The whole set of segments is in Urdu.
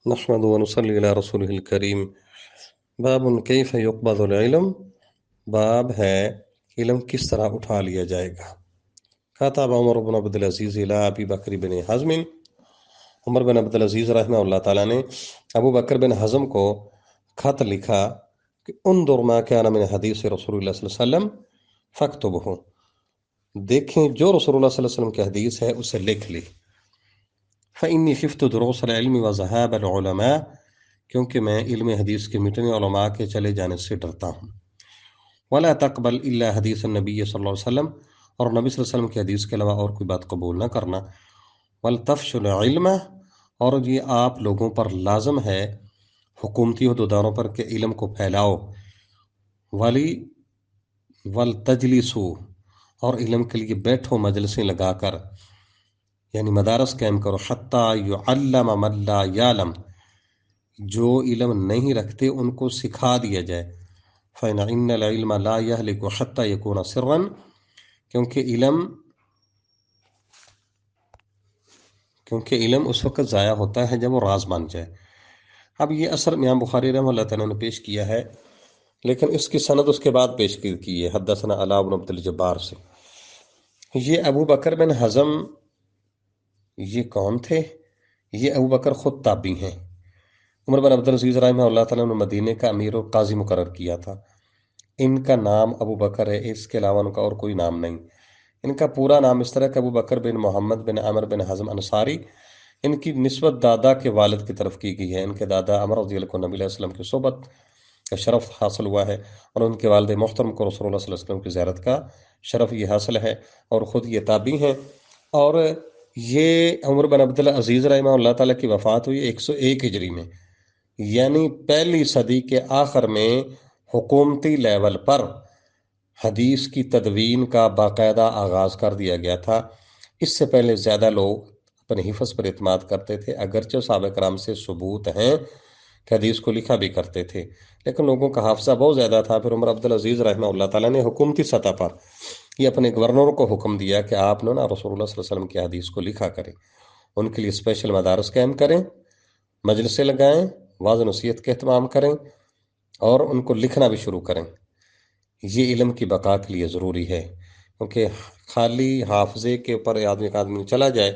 نحمد ونصلي علی رسولہ الکریم۔ باب کیف یقبض العلم، باب ہے علم کس طرح اٹھا لیا جائے گا۔ کاتب عمر بن عبد العزیز الی ابی بکر بن حزم، عمر بن عبد العزیز رحمہ اللہ تعالیٰ نے ابو بکر بن حزم کو خط لکھا کہ انظر ما کان من حدیث رسول اللہ صلی اللہ علیہ وسلم فاکتبہ، دیکھیں جو رسول اللہ صلی اللہ علیہ وسلم کی حدیث ہے اسے لکھ لی۔ فإنی خفت دروس العلم وذهاب العلماء، کیونکہ میں علم حدیث کے مٹنے علماء کے چلے جانے سے ڈرتا ہوں۔ ولا تقبل الا حدیث النبی صلی اللہ علیہ وسلم، اور نبی صلی اللہ علیہ وسلم کی حدیث کے علاوہ اور کوئی بات قبول نہ کرنا۔ ولتفش العلم، اور یہ آپ لوگوں پر لازم ہے حکومتی عہدیداروں پر کہ علم کو پھیلاؤ۔ ولی ولتجلسوا، اور علم کے لیے بیٹھو مجلسیں لگا کر، یعنی مدارس قائم کرو۔ حتی یعلم من لا یعلم، جو علم نہیں رکھتے ان کو سکھا دیا جائے۔ فإن العلم لا يهلك حتى يكون سرا، کیونکہ علم اس وقت ضائع ہوتا ہے جب وہ راز بن جائے۔ اب یہ اثر امام بخاری رحمہ اللہ تعالیٰ نے پیش کیا ہے، لیکن اس کی سند اس کے بعد پیش کی ہے حدثنا علاء بن عبد الجبار سے۔ یہ ابو بکر بن حزم یہ کون تھے؟ یہ ابو بکر خود تابعی ہیں۔ عمر بن عبد العزیز رحمہ اللہ تعالیٰ نے مدینے کا امیر و قاضی مقرر کیا تھا۔ ان کا نام ابو بکر ہے، اس کے علاوہ ان کا اور کوئی نام نہیں۔ ان کا پورا نام اس طرح کہ ابو بکر بن محمد بن عمر بن حزم انصاری، ان کی نسبت دادا کے والد کی طرف کی گئی ہے۔ ان کے دادا عمر رضی اللہ عنہ نبی علیہ السلام کی صحبت کا شرف حاصل ہوا ہے، اور ان کے والد محترم کو رسول اللہ صلی اللہ علیہ وسلم کی زیارت کا شرف یہ حاصل ہے، اور خود یہ تابعی ہیں۔ اور یہ عمر بن عبد العزیز رحمہ اللہ تعالیٰ کی وفات ہوئی 101 ہجری میں، یعنی پہلی صدی کے آخر میں حکومتی لیول پر حدیث کی تدوین کا باقاعدہ آغاز کر دیا گیا تھا۔ اس سے پہلے زیادہ لوگ اپنے حفظ پر اعتماد کرتے تھے، اگرچہ صحابہ کرام سے ثبوت ہیں کہ حدیث کو لکھا بھی کرتے تھے، لیکن لوگوں کا حافظہ بہت زیادہ تھا۔ پھر عمر عبد العزیز رحمہ اللہ تعالیٰ نے حکومتی سطح پر یہ اپنے گورنروں کو حکم دیا کہ آپ نا رسول اللہ صلی اللہ علیہ وسلم کی حدیث کو لکھا کریں، ان کے لیے اسپیشل مدارس قائم کریں، مجلسیں لگائیں، واعظ و نصیحت کا اہتمام کریں، اور ان کو لکھنا بھی شروع کریں۔ یہ علم کی بقا کے لیے ضروری ہے، کیونکہ خالی حافظے کے اوپر ایک آدمی چلا جائے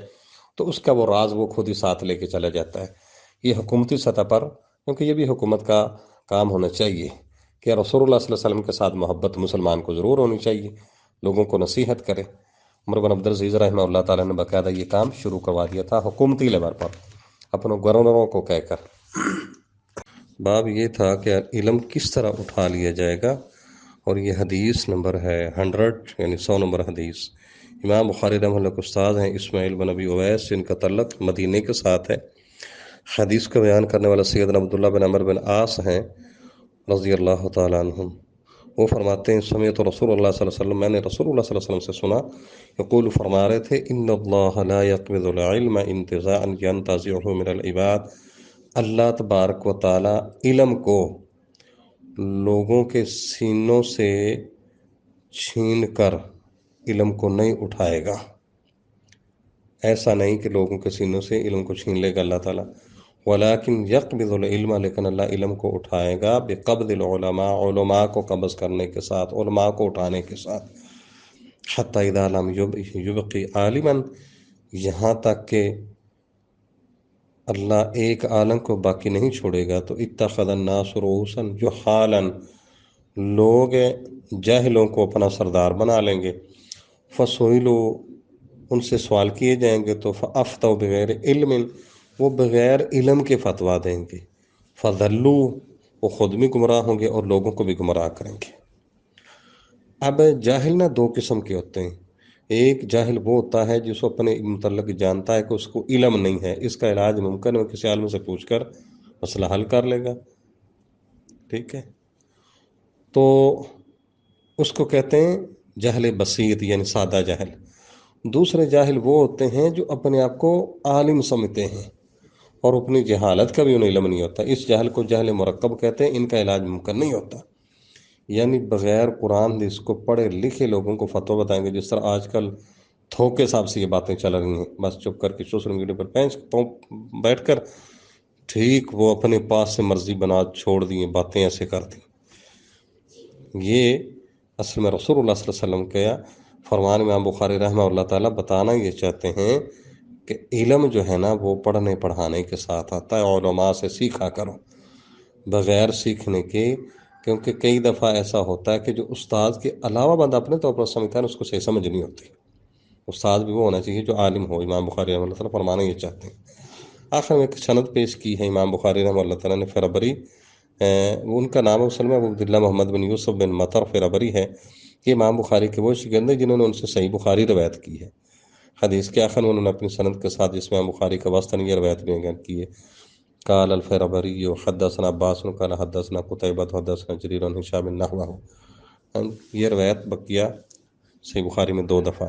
تو اس کا وہ راز وہ خود ہی ساتھ لے کے چلا جاتا ہے۔ یہ حکومتی سطح پر، کیونکہ یہ بھی حکومت کا کام ہونا چاہیے کہ رسول اللہ صلی اللہ علیہ وسلم کے ساتھ محبت مسلمان کو ضرور ہونی چاہیے، لوگوں کو نصیحت کرے۔ عمر بن عبد العزیز رحمہ اللہ تعالیٰ نے باقاعدہ یہ کام شروع کروا دیا تھا حکومتی لیول پر اپنے گورنروں کو کہہ کر۔ باب یہ تھا کہ علم کس طرح اٹھا لیا جائے گا، اور یہ حدیث نمبر ہے 100، یعنی 100 نمبر حدیث۔ امام بخاری رحمہ اللہ کے استاد ہیں اسماعیل بن ابی اویس، جن کا تعلق مدینے کے ساتھ ہے۔ حدیث کا بیان کرنے والا سیدنا عبداللہ بن عمر بن عاص ہیں رضی اللہ تعالیٰ عنہم۔ وہ فرماتے ہیں سمعت رسول اللہ صلی اللہ علیہ وسلم، میں نے رسول اللہ صلی اللہ علیہ وسلم سے سنا، یقول فرما رہے تھے ان اللہ لا يقبض العلم انتزاعا ينتزعه من العباد، اللہ تبارک و تعالی علم کو لوگوں کے سینوں سے چھین کر علم کو نہیں اٹھائے گا۔ ایسا نہیں کہ لوگوں کے سینوں سے علم کو چھین لے گا اللہ تعالیٰ، ولیکن یقبض العلم، لیکن اللہ علم کو اٹھائے گا بقبض العلماء، علماء کو قبض کرنے کے ساتھ، علماء کو اٹھانے کے ساتھ۔ حتی اذا لم یبقی عالما، یہاں تک کہ اللہ ایک عالم کو باقی نہیں چھوڑے گا تو اتخذ الناس رؤوسا جہالا، لوگ جاہلوں کو اپنا سردار بنا لیں گے۔ فسئلوا، ان سے سوال کیے جائیں گے تو فافتوا بغیر علم، وہ بغیر علم کے فتویٰ دیں گے۔ فضلوا، وہ خود بھی گمراہ ہوں گے اور لوگوں کو بھی گمراہ کریں گے۔ اب جاہل نہ دو قسم کے ہوتے ہیں، ایک جاہل وہ ہوتا ہے جس کو اپنے متعلق جانتا ہے کہ اس کو علم نہیں ہے، اس کا علاج ممکن ہے کسی عالم سے پوچھ کر مسئلہ حل کر لے گا، ٹھیک ہے، تو اس کو کہتے ہیں جہل بسیط، یعنی سادہ جاہل۔ دوسرے جاہل وہ ہوتے ہیں جو اپنے آپ کو عالم سمجھتے ہیں اور اپنی جہالت کا بھی انہیں علم نہیں ہوتا، اس جہل کو جہل مرکب کہتے ہیں، ان کا علاج ممکن نہیں ہوتا۔ یعنی بغیر قرآن حدیث کو پڑھے لکھے لوگوں کو فتویٰ بتائیں گے، جس طرح آج کل تھوکے صاحب سے یہ باتیں چل رہی ہیں، بس چپ کر کے سوشل میڈیا پر بیٹھ کر ٹھیک وہ اپنے پاس سے مرضی بنا چھوڑ دیے، باتیں ایسے کر دی. یہ اصل میں رسول اللہ صلی اللہ علیہ وسلم کا فرمان امام بخاری رحمہ اللہ تعالیٰ بتانا یہ چاہتے ہیں کہ علم جو ہے نا وہ پڑھنے پڑھانے کے ساتھ آتا ہے. علماء سے سیکھا کرو بغیر سیکھنے کے، کیونکہ کئی دفعہ ایسا ہوتا ہے کہ جو استاد کے علاوہ بندہ اپنے طور پر سمجھتا ہے اس کو صحیح سمجھ نہیں ہوتی. استاد بھی وہ ہونا چاہیے جو عالم ہو. امام بخاری رحمہ اللہ تعالیٰ فرمانا یہ چاہتے ہیں. آخر میں ایک سند پیش کی ہے امام بخاری رحمہ اللہ تعالیٰ نے فربری، ان کا نام اصل میں ابو عبداللہ محمد بن یوسف بن مطر فربری ہے. یہ امام بخاری کے وہ شاگرد ہیں جنہوں نے ان سے صحیح بخاری روایت کی ہے. حدیث کے آخر میں انہوں نے اپنی سند کے ساتھ جس میں امام بخاری کا واسطہ نہیں، یہ روایت بیان کی ہے. قال الفربری حدثنا عباس قال حدثنا قتیبہ حدثنا جریر عن ہشام نحوہ. یہ روایت بقیہ صحیح بخاری میں 2 دفعہ.